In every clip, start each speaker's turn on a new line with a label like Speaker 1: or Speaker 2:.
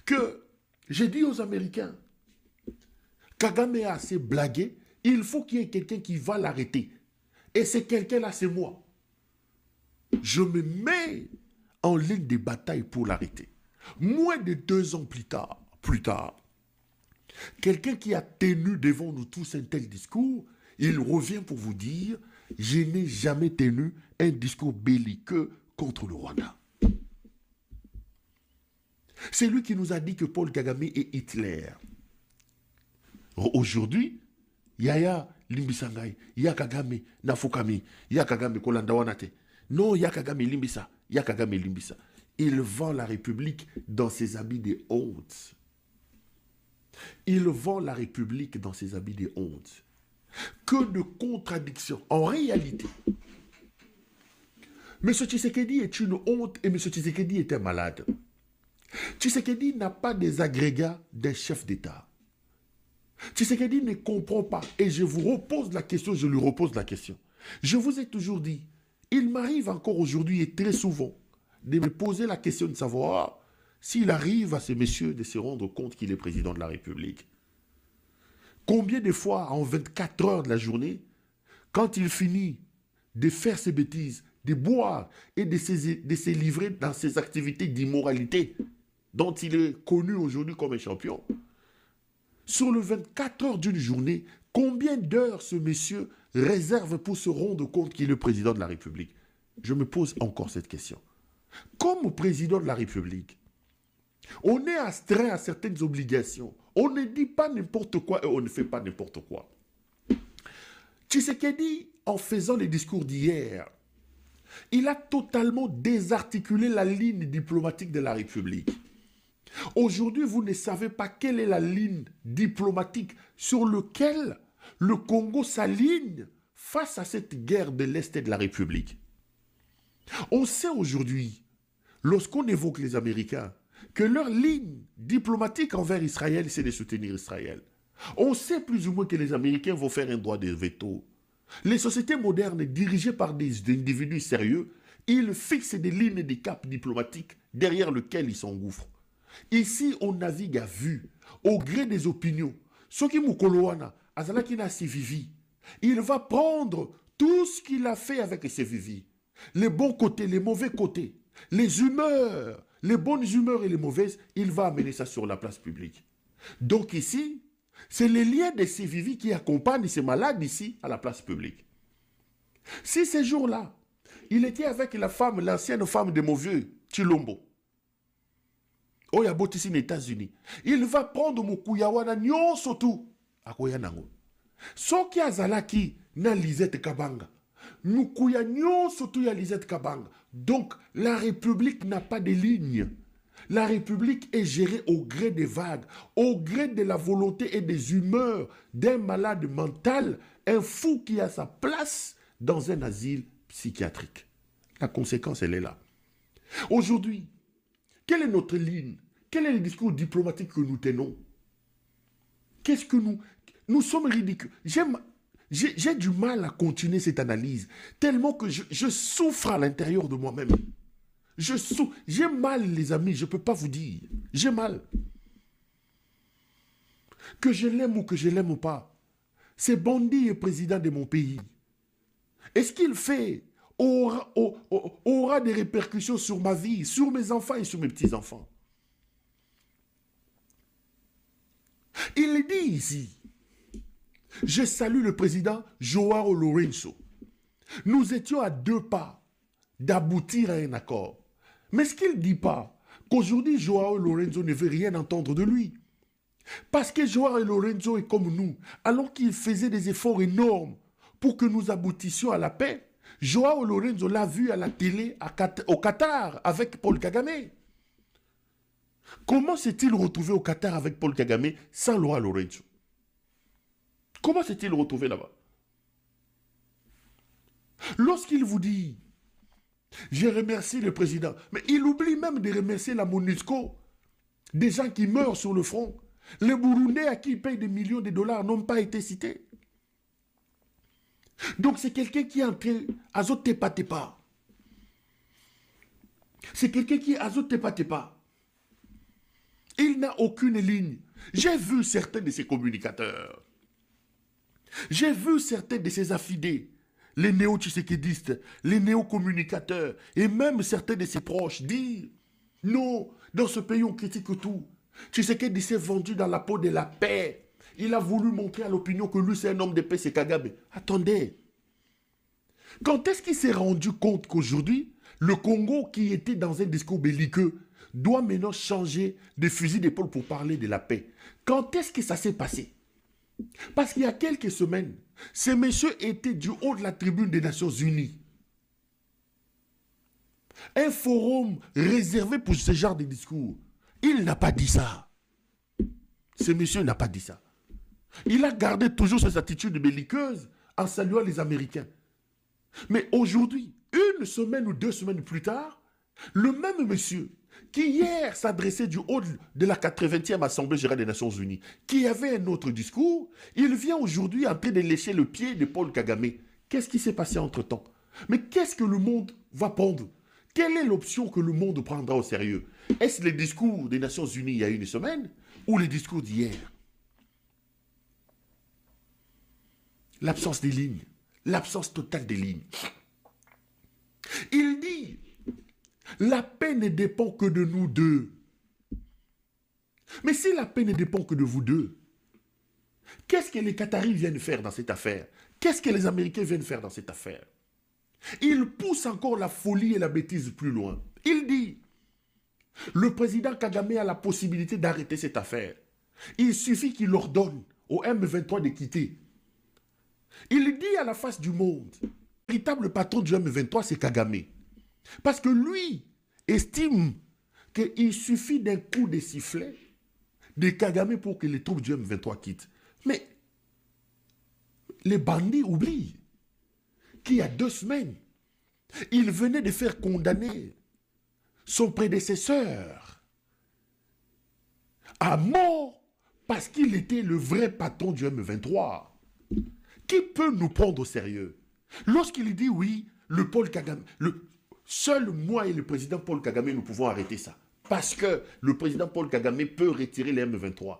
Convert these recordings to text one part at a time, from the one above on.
Speaker 1: que j'ai dit aux Américains, Kagame a assez blagué, il faut qu'il y ait quelqu'un qui va l'arrêter. Et c'est quelqu'un-là, c'est moi. Je me mets en ligne de bataille pour l'arrêter. Moins de 2 ans plus tard, quelqu'un qui a tenu devant nous tous un tel discours, il revient pour vous dire, je n'ai jamais tenu un discours belliqueux contre le Rwanda. C'est lui qui nous a dit que Paul Kagame est Hitler. Aujourd'hui, Yaya Limbisangai, Yaya Kagame Nafukami, Yaya Kagame Kolandawanate. Non, Yaya Kagame Limbisa, Yaya Kagame Limbisa. Il vend la République dans ses habits de honte. Il vend la République dans ses habits de honte. Que de contradictions. En réalité, M. Tshisekedi est une honte et M. Tshisekedi est un malade. Tshisekedi n'a pas des agrégats d'un chef d'État. Tshisekedi ne comprend pas. Et je vous repose la question, je lui repose la question. Je vous ai toujours dit, il m'arrive encore aujourd'hui et très souvent de me poser la question de savoir s'il arrive à ces messieurs de se rendre compte qu'il est président de la République. Combien de fois en 24 heures de la journée, quand il finit de faire ses bêtises, de boire et de se livrer dans ses activités d'immoralité dont il est connu aujourd'hui comme un champion, sur le 24 heures d'une journée, combien d'heures ce monsieur réserve pour se rendre compte qu'il est le président de la République? Je me pose encore cette question. Comme président de la République, on est astreint à certaines obligations. On ne dit pas n'importe quoi et on ne fait pas n'importe quoi. Tshisekedi, en faisant les discours d'hier, il a totalement désarticulé la ligne diplomatique de la République. Aujourd'hui, vous ne savez pas quelle est la ligne diplomatique sur laquelle le Congo s'aligne face à cette guerre de l'Est et de la République. On sait aujourd'hui, lorsqu'on évoque les Américains, que leur ligne diplomatique envers Israël, c'est de soutenir Israël. On sait plus ou moins que les Américains vont faire un droit de veto. Les sociétés modernes, dirigées par des individus sérieux, ils fixent des lignes et des caps diplomatiques derrière lesquels ils s'engouffrent. Ici, on navigue à vue, au gré des opinions. Soki Mukolowana, Azalaki na Sivivi, il va prendre tout ce qu'il a fait avec Sivivi. Les bons côtés, les mauvais côtés, les humeurs, les bonnes humeurs et les mauvaises, il va amener ça sur la place publique. Donc ici, c'est les liens de Sivivi qui accompagnent ces malades ici à la place publique. Si ces jours-là, il était avec la femme, l'ancienne femme de mon vieux, Chilombo, il a botissé les États-Unis. Il va prendre Mukuyawana nyonso tu akoya nango. Soki azalaki na Lisette Kabanga. Mukuya nyonso tu ya Lisette Kabanga. Donc la République n'a pas de ligne. La République est gérée au gré des vagues, au gré de la volonté et des humeurs d'un malade mental, un fou qui a sa place dans un asile psychiatrique. La conséquence, elle est là. Aujourd'hui, quelle est notre ligne? Quel est le discours diplomatique que nous tenons? Qu'est-ce que nous sommes ridicules. J'ai du mal à continuer cette analyse, tellement que je souffre à l'intérieur de moi-même. J'ai mal, les amis, je ne peux pas vous dire. J'ai mal. Que je l'aime ou que je ne l'aime pas, c'est Bondi est président de mon pays. Et ce qu'il fait aura des répercussions sur ma vie, sur mes enfants et sur mes petits-enfants. Il dit ici, je salue le président Joao Lourenço. Nous étions à 2 pas d'aboutir à un accord. Mais ce qu'il ne dit pas, qu'aujourd'hui Joao Lourenço ne veut rien entendre de lui. Parce que Joao Lourenço est comme nous, alors qu'il faisait des efforts énormes pour que nous aboutissions à la paix. Joao Lourenço l'a vu à la télé au Qatar avec Paul Kagame. Comment s'est-il retrouvé au Qatar avec Paul Kagame sans Joao Lourenço? Comment s'est-il retrouvé là-bas? Lorsqu'il vous dit, je remercie le président, mais il oublie même de remercier la MONUSCO, des gens qui meurent sur le front. Les Burundais à qui il paye des millions de dollars n'ont pas été cités. Donc c'est quelqu'un qui est entré à Zotepa-Tepa. C'est quelqu'un qui est à Zotepa-Tepa. Il Il n'a aucune ligne. J'ai vu certains de ses communicateurs. J'ai vu certains de ses affidés, les néo-tshisekidistes, les néo-communicateurs, et même certains de ses proches dire « Non, dans ce pays, on critique tout. Tshisekedi s'est vendu dans la peau de la paix. Il a voulu montrer à l'opinion que lui, c'est un homme de paix, c'est Kagame. » Attendez. Quand est-ce qu'il s'est rendu compte qu'aujourd'hui, le Congo, qui était dans un discours belliqueux, doit maintenant changer de fusil d'épaule pour parler de la paix? Quand est-ce que ça s'est passé? Parce qu'il y a quelques semaines, ce monsieur était du haut de la tribune des Nations Unies. Un forum réservé pour ce genre de discours. Il n'a pas dit ça. Ce monsieur n'a pas dit ça. Il a gardé toujours ses attitudes belliqueuses en saluant les Américains. Mais aujourd'hui, une semaine ou 2 semaines plus tard, le même monsieur qui hier s'adressait du haut de la 80e Assemblée générale des Nations Unies, qui avait un autre discours, il vient aujourd'hui en train de lécher le pied de Paul Kagame. Qu'est-ce qui s'est passé entre-temps? Mais qu'est-ce que le monde va prendre? Quelle est l'option que le monde prendra au sérieux? Est-ce les discours des Nations Unies il y a une semaine ou les discours d'hier? L'absence des lignes, l'absence totale des lignes. Il dit, la paix ne dépend que de nous deux. Mais si la paix ne dépend que de vous deux, qu'est-ce que les Qataris viennent faire dans cette affaire? Qu'est-ce que les Américains viennent faire dans cette affaire? Il pousse encore la folie et la bêtise plus loin. Il dit, le président Kagame a la possibilité d'arrêter cette affaire. Il suffit qu'il ordonne au M23 de quitter. Il dit à la face du monde, le véritable patron du M23, c'est Kagame. Parce que lui estime qu'il suffit d'un coup de sifflet de Kagame pour que les troupes du M23 quittent. Mais les bandits oublient qu'il y a 2 semaines, il venait de faire condamner son prédécesseur à mort parce qu'il était le vrai patron du M23. Qui peut nous prendre au sérieux? Lorsqu'il dit oui, le Paul Kagame, seul moi et le président Paul Kagame, nous pouvons arrêter ça. Parce que le président Paul Kagame peut retirer les M23.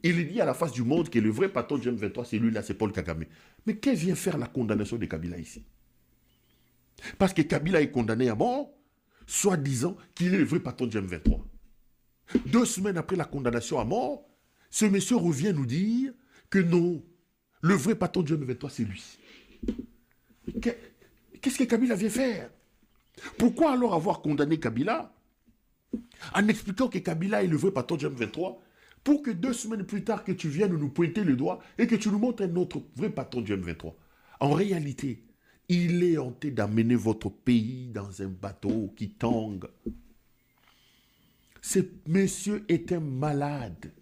Speaker 1: Il dit à la face du monde que le vrai patron du M23, c'est lui là, c'est Paul Kagame. Mais qu'est-ce vient faire la condamnation de Kabila ici? Parce que Kabila est condamné à mort, soi-disant qu'il est le vrai patron du M23. 2 semaines après la condamnation à mort, ce monsieur revient nous dire que non, le vrai patron du M23, c'est lui. Qu'est-ce que Kabila vient faire? Pourquoi alors avoir condamné Kabila en expliquant que Kabila est le vrai patron du M23 pour que 2 semaines plus tard que tu viennes nous pointer le doigt et que tu nous montres un autre vrai patron du M23? En réalité, il est en train d'amener votre pays dans un bateau qui tangue. Ce monsieur est un malade.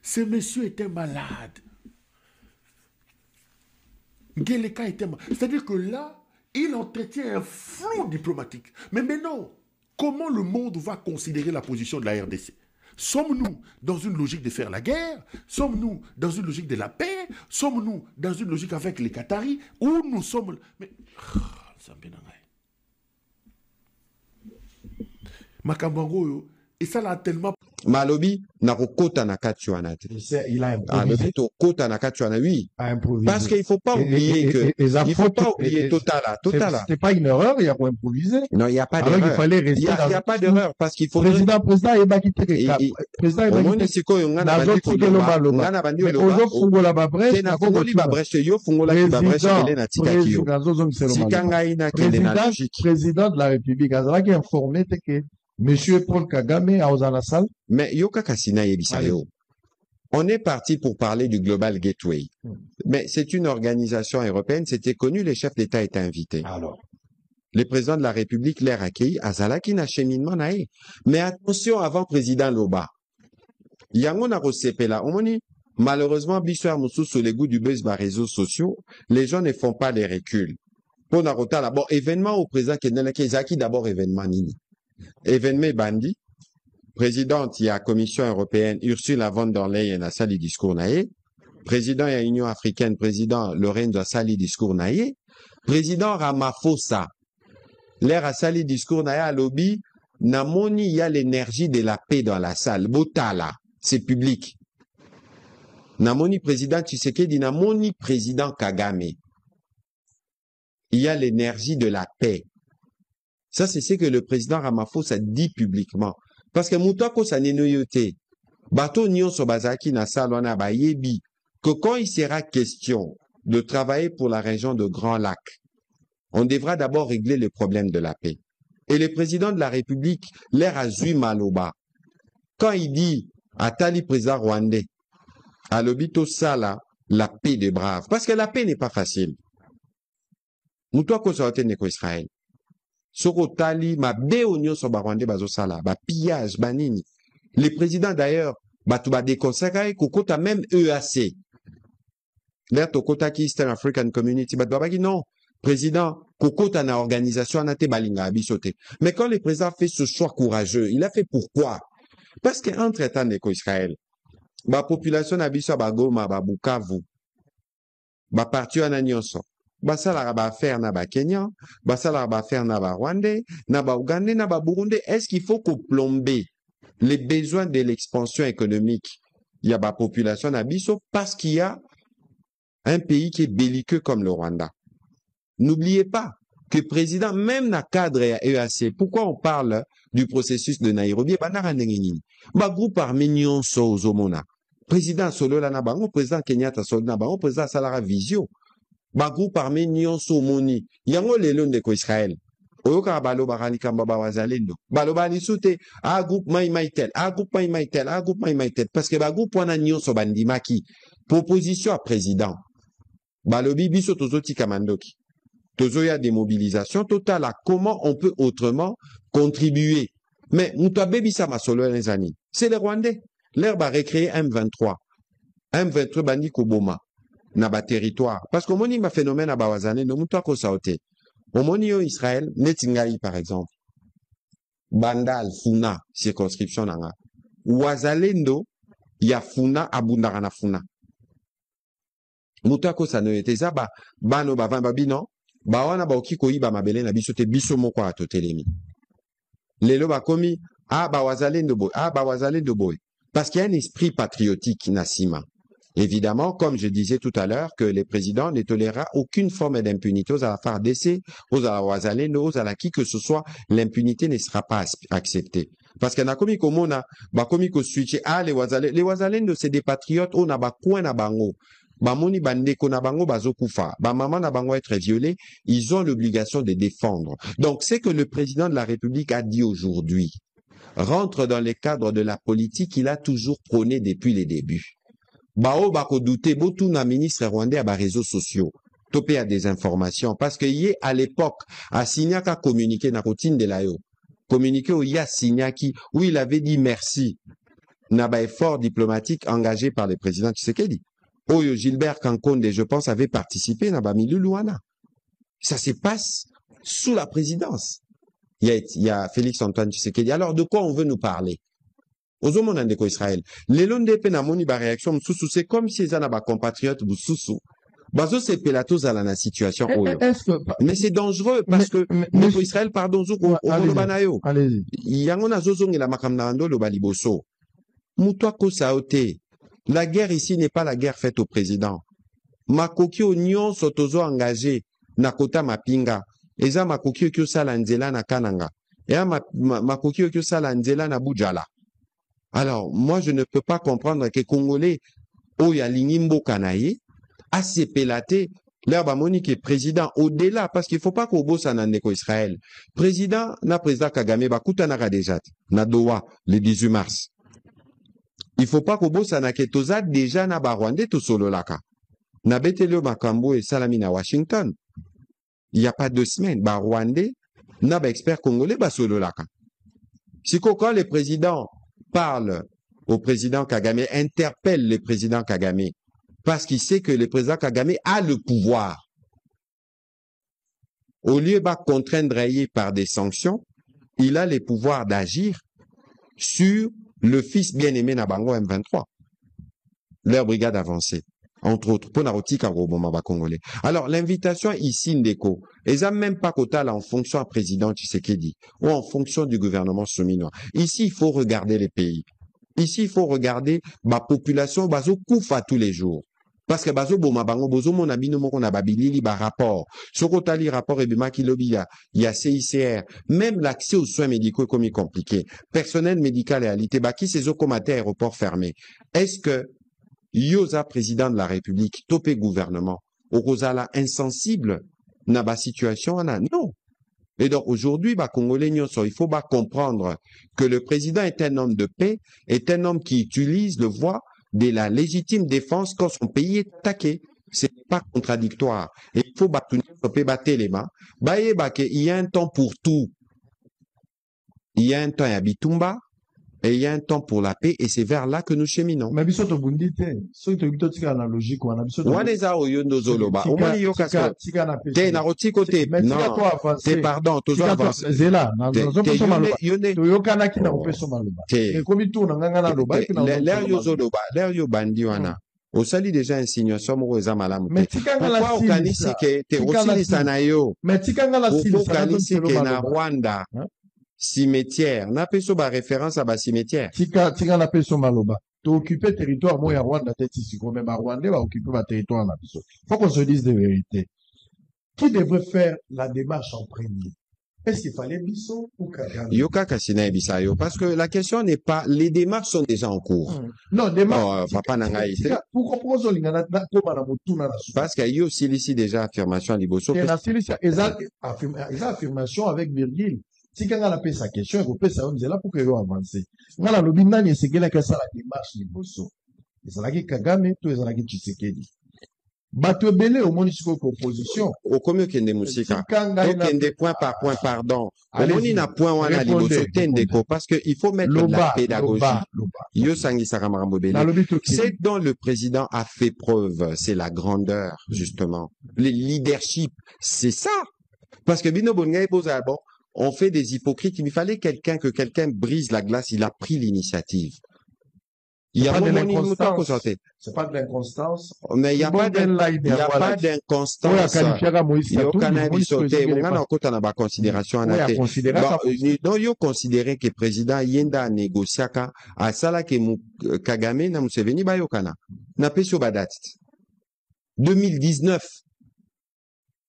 Speaker 1: Ce monsieur est un malade. Geleka est un malade. C'est-à-dire que là, il entretient un flou diplomatique. Mais maintenant, comment le monde va considérer la position de la RDC? Sommes-nous dans une logique de faire la guerre? Sommes-nous dans une logique de la paix? Sommes-nous dans une logique avec les Qataris? Ou nous sommes... Mais... Makambango, et ça l'a tellement...
Speaker 2: Malobi, na kota na kachuanate.
Speaker 3: Il a improvisé.
Speaker 2: Kota na kachuana, oui.
Speaker 3: A improvisé.
Speaker 2: Parce qu'il ne faut pas oublier que... Il faut pas oublier Totala.
Speaker 3: C'est pas une erreur, il y a pour improviser.
Speaker 2: Non, il n'y a pas d'erreur.
Speaker 3: Alors il fallait rester
Speaker 2: Il n'y a pas d'erreur parce qu'il faut...
Speaker 3: Président, il va quitter. Président, il va quitter. Président de la République, il a informé que Monsieur Paul Kagame a osé la salle.
Speaker 2: Mais Yoka Kassina Yebisayo, on est parti pour parler du Global Gateway. Mais c'est une organisation européenne, c'était connu, les chefs d'État étaient invités.
Speaker 3: Alors.
Speaker 2: Le président de la République l'air accueilli, Azalaki n'a cheminement naï. Mais attention avant président Loba. Yango na Rosepela, on dit, malheureusement, Bissouar Moussou sur les goûts du buzz par réseaux sociaux, les gens ne font pas les reculs. Pour Narota, d'abord, événement au président Kenelaki, d'abord événement Nini. Événement Bandi, présidente, il y a la Commission européenne, Ursula von der Leyen a sali discours naïe, président, il y a l'Union africaine, président Lorenzo a sali discours naïe, président Ramaphosa, l'air a sali discours naïe à lobby, Namoni, il y a l'énergie de la paix dans la salle. Botala, c'est public. Namoni président Tshisekedi, Namoni président Kagame. Il y a l'énergie de la paix. Ça, c'est ce que le président Ramaphosa dit publiquement. Parce que Moutako Sanenoyote, Bato Nyon Sobazaki na Salwana Bayebi, que quand il sera question de travailler pour la région de Grand Lac, on devra d'abord régler le problème de la paix. Et le président de la République, l'air a Zui Maloba, quand il dit à Tali président rwandais, à l'obito Sala, la paix des braves, parce que la paix n'est pas facile. Moutako Saote Neko Israël. Soko Tali, ma béonion sur Rwandais bazo Sala, ba pillage, banini. Les présidents d'ailleurs, Batouba déconseillé, Kokota même EAC. L'air Tokota qui Eastern African Community, Batouba non. Président, Kokota na organisation anate balinga abisote. Mais quand le président fait ce choix courageux, il a fait pourquoi? Parce qu'entre temps de Israël, la population abiso ba Goma, ba Bukavu, ba parti en nyonso, ba sala ba faire na ba Kenya, ba sala ba faire na ba Rwandais, na ba Ougandais, na ba Burundi. Est-ce qu'il faut qu'on plombe les besoins de l'expansion économique? Il y a ba population abiso parce qu'il y a un pays qui est belliqueux comme le Rwanda. N'oubliez pas que le président, même dans le cadre EAC, pourquoi on parle du processus de Nairobi? Groupe arménien Sozomona. Président Solo Lanabango, président Kenyatta Solo Nabango, président Salara Visio. Groupe arménien Somoni. Yango lelon de Israël. Oyoka balo barani kamba bawazalendo. Balo bani soute. Groupe Maïmaïtel. Groupe Maïmaïtel. Groupe Maïmaïtel. Parce que groupe wana nyon so bandimaki. Proposition à président. Balobi biso tozoti kamandoki. Il y a des mobilisations totales. Comment on peut autrement contribuer? Mais c'est les Rwandais. L'herbe a recréé M23. M23 bandi Koboma. Naba territoire. Parce qu'au moni ma phénomène à Bawazane, no muto ko saote. Au moni Israël, Netingaï par exemple. Bandal, Funa, circonscription nanga. Wazalendo, ya Funa, abundarana Funa. Muto ko sanoyete zaba, bano bavan babino. Bawana baoki koyiba mabele na biso te biso moko atotelemi. Lelo bakomi bawazalendo boy, bawazalendo boy. Parce qu'il y a un esprit patriotique nasima. Évidemment, comme je disais tout à l'heure, que les présidents ne tolérera aucune forme d'impunité aux affaires d'essai, aux awazalendo, aux ala qui que ce soit, l'impunité ne sera pas acceptée. Parce que na komi komona, bakomi ko switcher les wazalendo c'est des patriotes on a bakouin na bango. Bamoni bandeko na bango bazokufa, ba maman na bango être violés, ils ont l'obligation de défendre. Donc c'est que le président de la République a dit aujourd'hui, rentre dans les cadres de la politique qu'il a toujours prôné depuis les débuts. Bao bako douter botou na ministre rwandais à ba réseaux sociaux. Topé à des informations parce que y à l'époque à Signaka communiqué na routine de la yo. Communiqué au ya Signaki où il avait dit merci. Na ba effort diplomatique engagé par le président Tshisekedi. Oyo Gilbert Kankonde, je pense, avait participé à Bamilu Luana. Ça se passe sous la présidence. Il y a Félix Antoine Tshisekedi. Alors, de quoi on veut nous parler? Aux hommes de Israël. Les londes penamoni ba réaction msusu, c'est comme si ils avaient compatriotes msusu. Bazo c'est pelatos à la situation oyo. Mais c'est dangereux parce que le Israël, pardon,
Speaker 3: allez-y.
Speaker 2: Yangona zozong et la makamnando le baliboso. Moutoua ko saote. La guerre ici n'est pas la guerre faite au président. Makoki Union sotozo engagé nakota mapinga. Eza makoki okyo sala nzela na kananga. Ea makoki okyo sala nzela na bujala. Alors, moi je ne peux pas comprendre que Congolais oya lingimbo kanaye a sepelate l'herbe monique est président au-delà parce qu'il faut pas qu'au boss en andeko Israël. Président na président Kagame bakuta na déjà na Doha le 18 mars. Il faut pas qu'au boss en aketoza déjà na Rwandais tout solo laka. Na betelio makambo et salami na Washington. Il y a pas 2 semaines Rwandais na expert congolais solo laka. Si quand le président parle au président Kagame, interpelle le président Kagame parce qu'il sait que le président Kagame a le pouvoir. Au lieu de contraindre par des sanctions, il a le pouvoir d'agir sur le fils bien-aimé Nabango M23, leur brigade avancée. entre autres, pour Narotika Congolais. Alors, l'invitation ici, Ndeko, ils n'ont même pas quota en fonction à président Tshisekedi ou en fonction du gouvernement souminois. Ici, il faut regarder les pays. Ici, il faut regarder ma population, bazo koufa tous les jours. Parce que bazo boma bango bozo mon abino moko na babilili ba rapport. Sokotali rapport et bima kilobi il y a CICR. Même l'accès aux soins médicaux est comme compliqué. Personnel médical et alité baki ces okomate aéroport fermé. Est-ce que Yosa, président de la République, topé gouvernement, Orozala insensible, n'a pas situation, non. Et donc, aujourd'hui, Congolais, il faut comprendre que le président est un homme de paix, est un homme qui utilise le voie de la légitime défense quand son pays est attaqué. C'est pas contradictoire. Et il faut battre les mains. Il y a un temps pour tout. Il y a un temps à Bitumba. Et il y a un temps pour la paix, et c'est vers là que nous cheminons.
Speaker 3: Mais biso bundite, so to tika analogie quoi na biso.
Speaker 2: Waneza oyondo zoloba. Omoni yo kasko. Te na rotiko te. Non. Te pardon, toujours avance.
Speaker 3: Zela, na zo peso maloba. To yo kana ki na
Speaker 2: Oh.
Speaker 3: peso maloba.
Speaker 2: Te.
Speaker 3: E komi tu na nganga na loba ki na.
Speaker 2: L'air yo zoloba, l'air yo bandi wana. Osali déjà insinuation moko eza malamu
Speaker 3: Mais
Speaker 2: te.
Speaker 3: tika ngala
Speaker 2: Pourquoi okanisi ke te osilisa na yo?
Speaker 3: Mais tika ngala
Speaker 2: Pourquoi
Speaker 3: silisa.
Speaker 2: okanisi ke na Rwanda?
Speaker 3: Hein?
Speaker 2: Cimetière. Na peso ba référence à ba cimetière.
Speaker 3: Tika na peso maloba. To occuper territoire mo ya Rwanda tête ici comme ba Rwandais va occuper ba territoire na biso. Faut qu'on se dise des vérités. Qui devrait faire la démarche en premier? Est-ce qu'il fallait Bisso ou Kagame?
Speaker 2: Yoka Kasina et Bisayo. Parce que la question n'est pas, les démarches sont déjà en cours.
Speaker 3: Non, démarche.
Speaker 2: Oh, papa Nangaï.
Speaker 3: Pourquoi proposer l'ingana na koma na mutuna na soupe?
Speaker 2: Parce qu'il y a aussi ici déjà affirmation à Liboso.
Speaker 3: Et la silisa, eza affirmation avec virgule. Si quand on a fait sa question, on peut savoir là pour que l'on avance. Nga la lobi nani esekela ka sala démarche Liboso. Ezalaki Kagame to ezalaki Tshisekedi. Bato ebele au moni siko opposition.
Speaker 2: Au combien kende musika. Kende point par point, pardon. Au moni na point wana Liboso tendeko. Parce que il faut mettre de la pédagogie. Yo sangi saramarambo bele. C'est dont le président a fait preuve. C'est la grandeur, justement. Le leadership. C'est ça. Parce que Bino Bongaï pose à bon. On fait des hypocrites. Il fallait que quelqu'un brise la glace. Il a pris l'initiative. Il y a
Speaker 3: c'est pas de l'inconstance.
Speaker 2: Mais il n'y a pas d'inconstance. Il y a pas d'inconstance. Donc, yo considéré que président yenda négociaka à sala que Kagame na Museveni ba yokana. Na pesio badat. 2019.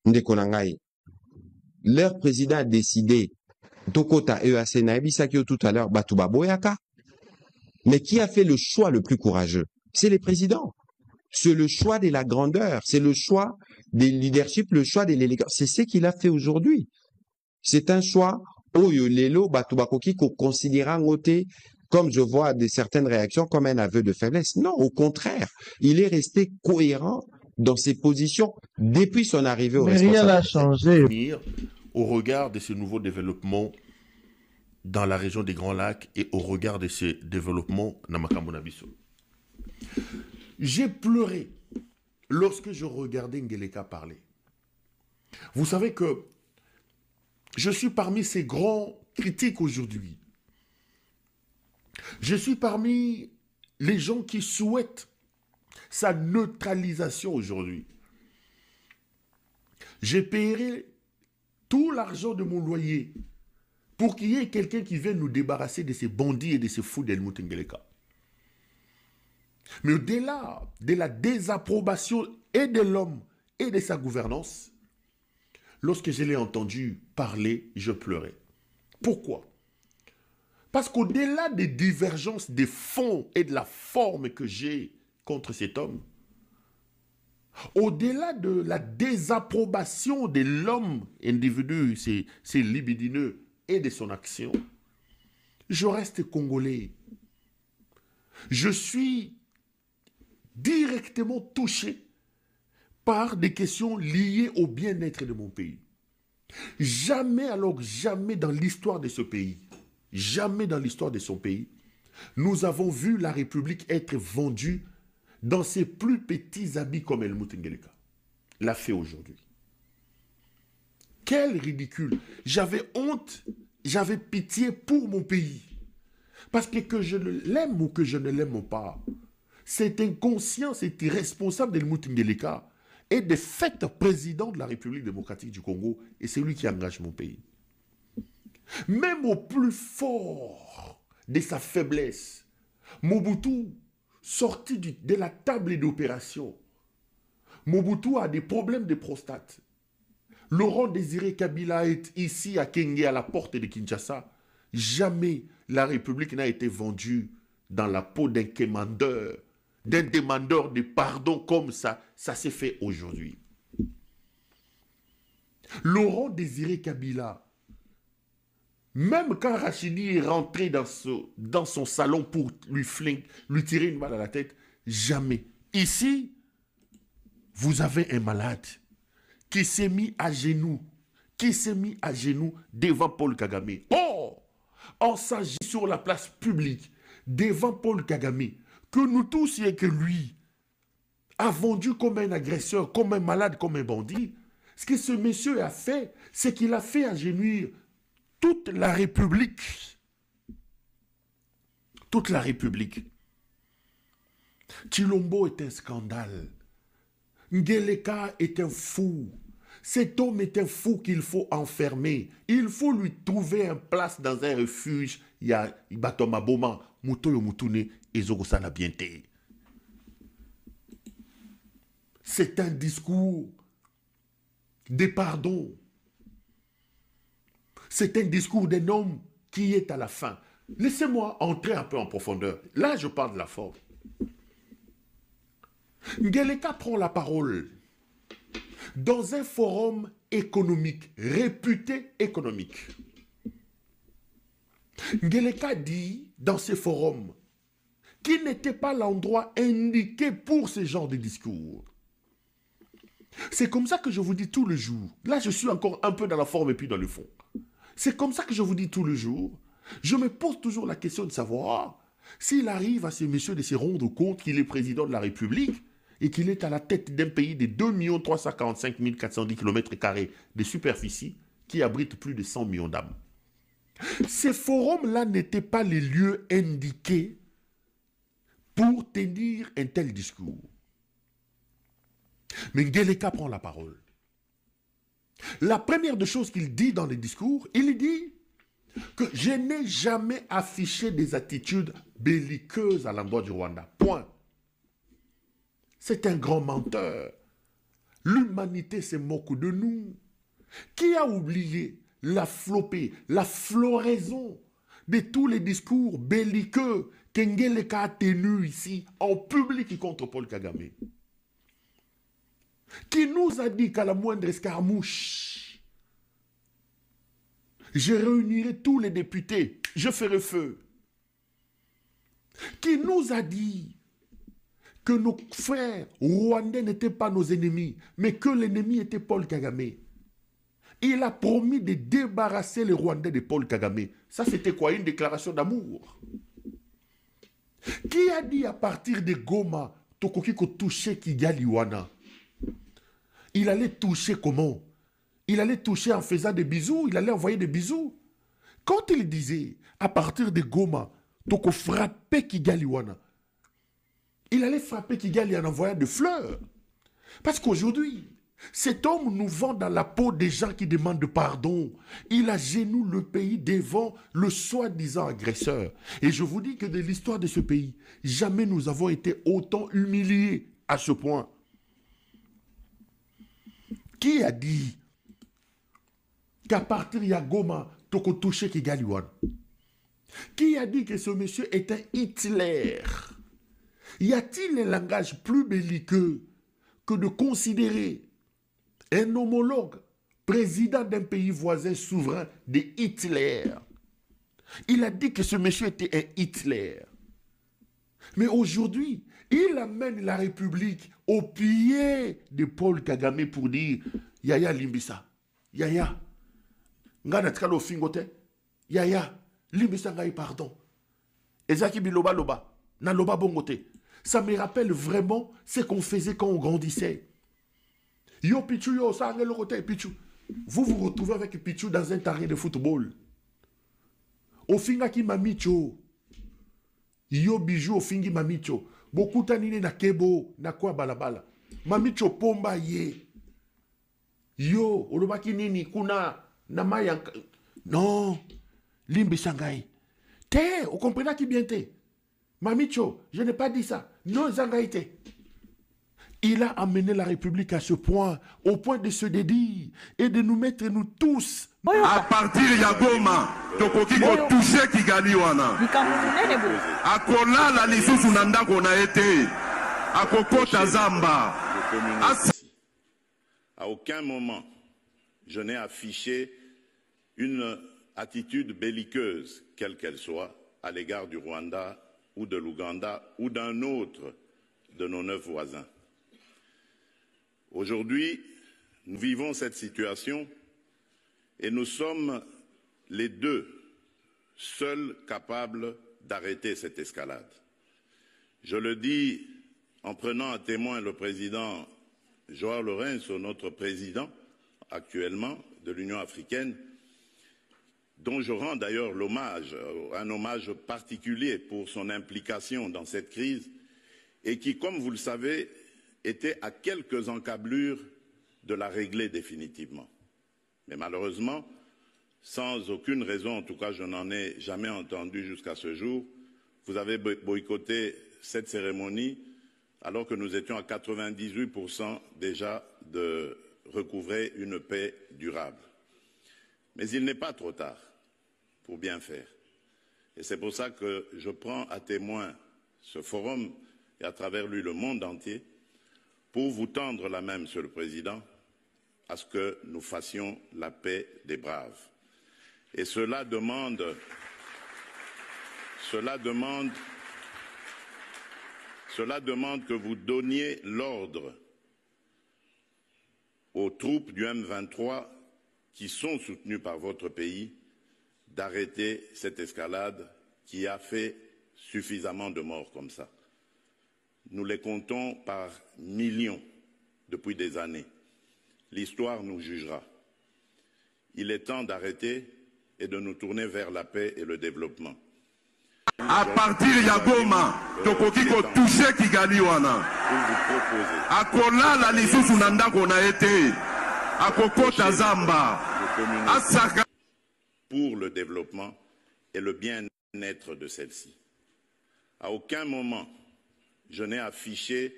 Speaker 2: Ndeko nangai. Leur président a décidé, Tokota EAC Naibisakio tout à l'heure, Batuba Boyaka. Mais qui a fait le choix le plus courageux? C'est les présidents. C'est le choix de la grandeur. C'est le choix des leadership, le choix de l'élégance. C'est ce qu'il a fait aujourd'hui. C'est un choix, Oyo Lelo Batubakoki, qu'on considère ngoté, comme je vois de certaines réactions, comme un aveu de faiblesse. Non, au contraire. Il est resté cohérent dans ses positions depuis son arrivée au responsable.
Speaker 3: Rien n'a changé.
Speaker 1: Au regard de ce nouveau développement dans la région des Grands Lacs et au regard de ces développements dans Makamonabiso. J'ai pleuré lorsque je regardais Ngeleka parler. Vous savez que je suis parmi ces grands critiques aujourd'hui. Je suis parmi les gens qui souhaitent sa neutralisation aujourd'hui. J'ai payé tout l'argent de mon loyer pour qu'il y ait quelqu'un qui vienne nous débarrasser de ces bandits et de ces fous d'Helmut Ngeleka. Mais au-delà de la désapprobation et de l'homme et de sa gouvernance, lorsque je l'ai entendu parler, je pleurais. Pourquoi? Parce qu'au-delà des divergences des fonds et de la forme que j'ai contre cet homme, au-delà de la désapprobation de l'homme individu, c'est libidineux, et de son action, je reste congolais. Je suis directement touché par des questions liées au bien-être de mon pays. Jamais, alors jamais dans l'histoire de ce pays, jamais dans l'histoire de son pays, nous avons vu la République être vendue dans ses plus petits habits comme Helmut Ngeleka l'a fait aujourd'hui. Quel ridicule! J'avais honte, j'avais pitié pour mon pays. Parce que je l'aime ou que je ne l'aime pas, Cette inconscience est irresponsable d'Helmut Ngeleka et de fait président de la République démocratique du Congo, et c'est lui qui engage mon pays. Même au plus fort de sa faiblesse, Mobutu, sorti de la table d'opération, Mobutu a des problèmes de prostate. Laurent Désiré Kabila est ici à Kenge, à la porte de Kinshasa. Jamais la République n'a été vendue dans la peau d'un commandeur, d'un demandeur de pardon comme ça s'est fait aujourd'hui. Laurent Désiré Kabila, même quand Rachidi est rentré dans son salon pour lui tirer une balle à la tête, jamais. Ici, vous avez un malade qui s'est mis à genoux, devant Paul Kagame. Oh, on s'agit sur la place publique, devant Paul Kagame, que nous tous et que lui a vendu comme un agresseur, comme un malade, comme un bandit. Ce que ce monsieur a fait, c'est qu'il a fait agenouiller toute la République. Toute la République. Chilombo est un scandale. Ngeleka est un fou. Cet homme est un fou qu'il faut enfermer. Il faut lui trouver une place dans un refuge. Il y a Ibatoma Boma, Mutoyo Mutune et Zogosana Biente. C'est un discours de pardon. C'est un discours d'un homme qui est à la fin. Laissez-moi entrer un peu en profondeur. Là, je parle de la forme. Ngeleka prend la parole dans un forum économique, réputé économique. Ngeleka dit dans ce forum qu'il n'était pas l'endroit indiqué pour ce genre de discours. C'est comme ça que je vous dis tout le jour. Là, je suis encore un peu dans la forme et puis dans le fond. C'est comme ça que je vous dis tout le jour. Je me pose toujours la question de savoir s'il arrive à ce monsieur de se rendre compte qu'il est président de la République et qu'il est à la tête d'un pays de 2 345 410 km² de superficie qui abrite plus de 100 millions d'âmes. Ces forums-là n'étaient pas les lieux indiqués pour tenir un tel discours. Mais Ngeleka prend la parole. La première des choses qu'il dit dans le discours, il dit que je n'ai jamais affiché des attitudes belliqueuses à l'endroit du Rwanda. Point. C'est un grand menteur. L'humanité se moque de nous. Qui a oublié la flopée, la floraison de tous les discours belliqueux qu'Ngeleka a tenus ici en public contre Paul Kagame? Qui nous a dit qu'à la moindre escarmouche, je réunirai tous les députés, je ferai feu. Qui nous a dit que nos frères rwandais n'étaient pas nos ennemis, mais que l'ennemi était Paul Kagame. Il a promis de débarrasser les Rwandais de Paul Kagame. Ça, c'était quoi? Une déclaration d'amour. Qui a dit à partir de Goma, Tokokiko toucher Kigali-Wana? Il allait toucher comment? Il allait toucher en faisant des bisous, il allait envoyer des bisous. Quand il disait, à partir de Goma, Toko frapper Kigali-Wana, il allait frapper Kigali en envoyant des fleurs. Parce qu'aujourd'hui, cet homme nous vend dans la peau des gens qui demandent pardon. Il agenouille le pays devant le soi-disant agresseur. Et je vous dis que de l'histoire de ce pays, jamais nous avons été autant humiliés à ce point. Qui a dit qu'à partir de Goma, Toko touché Kigali-Wana? Qui a dit que ce monsieur est un Hitler? Y a-t-il un langage plus belliqueux que de considérer un homologue président d'un pays voisin souverain de Hitler? Il a dit que ce monsieur était un Hitler. Mais aujourd'hui, il amène la République au pied de Paul Kagame pour dire Yaya Limbisa, Yaya, Ngana Tkalo Fingote, Yaya, Limbisa Ngai pardon. Ezaki Biloba Loba, Na Loba Bongote. Ça me rappelle vraiment ce qu'on faisait quand on grandissait. Yo Pichu, yo, ça le côté Pichu. Vous vous retrouvez avec Pichu dans un terrain de football. Au Fingaki Mamicho. Yo bijou au Fingi Mamicho. Bokuta nini na kebo, na kwa balabala. Mamicho pomba ye. Yo, olobaki nini kuna na mayanka. Non, limbi sangai. Te, vous comprenez qui bien te. Mamicho, je n'ai pas dit ça. Non, zangaïté. Il a amené la République à ce point, au point de se dédire et de nous mettre, nous tous.
Speaker 4: À partir de Goma, tokoki ko toucher Kigali wana. Akola la lisusu nanda kona été. Akokota Zamba.
Speaker 5: À aucun moment, je n'ai affiché une attitude belliqueuse, quelle qu'elle soit, à l'égard du Rwanda ou de l'Ouganda ou d'un autre de nos 9 voisins. Aujourd'hui, nous vivons cette situation et nous sommes les deux seuls capables d'arrêter cette escalade. Je le dis en prenant à témoin le président Joao Lourenço, notre président actuellement de l'Union africaine, dont je rends d'ailleurs l'hommage, un hommage particulier pour son implication dans cette crise et qui, comme vous le savez, était à quelques encablures de la régler définitivement. Mais malheureusement, sans aucune raison, en tout cas je n'en ai jamais entendu jusqu'à ce jour, vous avez boycotté cette cérémonie alors que nous étions à 98% déjà de recouvrer une paix durable. Mais il n'est pas trop tard pour bien faire. Et c'est pour ça que je prends à témoin ce forum et à travers lui le monde entier pour vous tendre la main, Monsieur le Président, à ce que nous fassions la paix des braves. Et cela demande que vous donniez l'ordre aux troupes du M23 qui sont soutenues par votre pays d'arrêter cette escalade qui a fait suffisamment de morts comme ça. Nous les comptons par millions depuis des années. L'histoire nous jugera. Il est temps d'arrêter et de nous tourner vers la paix et le développement.
Speaker 4: À partir de Goma, tokoki ko toucher Kigali wana. Akola la lisusu nanda kona été. Akokota Zamba. Asaka.
Speaker 5: Pour le développement et le bien-être de celle-ci. À aucun moment, je n'ai affiché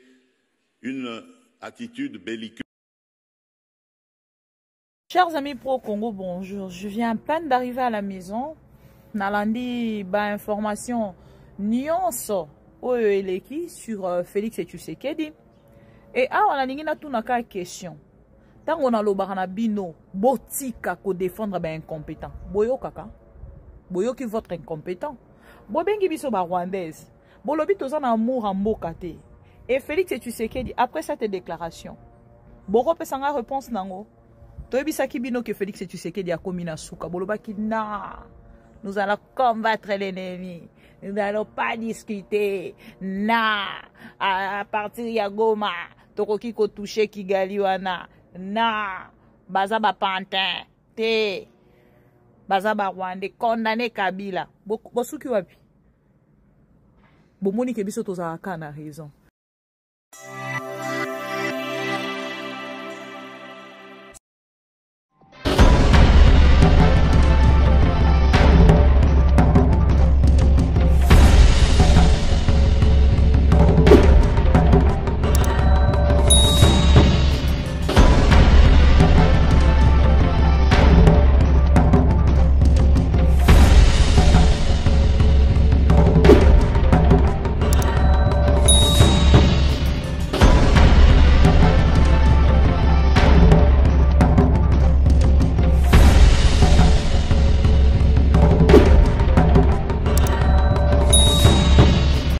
Speaker 5: une attitude belliqueuse.
Speaker 6: Chers amis pro-Congo, bonjour. Je viens à peine d'arriver à la maison. Nalandi ba information nyonso oyo eleki sur Félix Tshisekedi. Et on a ningina tunaka question. Tango na lobaka na bino botika ko défendre ba incompétent. Boyo kaka. Boyo ki votre incompétent. Bobengi biso ba rwandaise. Bolobi toza na amour en mboka te. Et Félix Tshisekedi après cette déclaration. Boko pesanga réponse nango. Toyebisaki bino que Félix Tshisekedi a commis na suka. Bolobaki na. Nous allons combattre l'ennemi. Nous n'allons pas discuter. Na. À partir ya Goma. Tokoki ko toucher Kigali wana. Na. Baza ba pantin. Te. Baza ba Rwanda. Condamné Kabila. Bosuki wapi. Bomoni ke biso tozalaka na raison.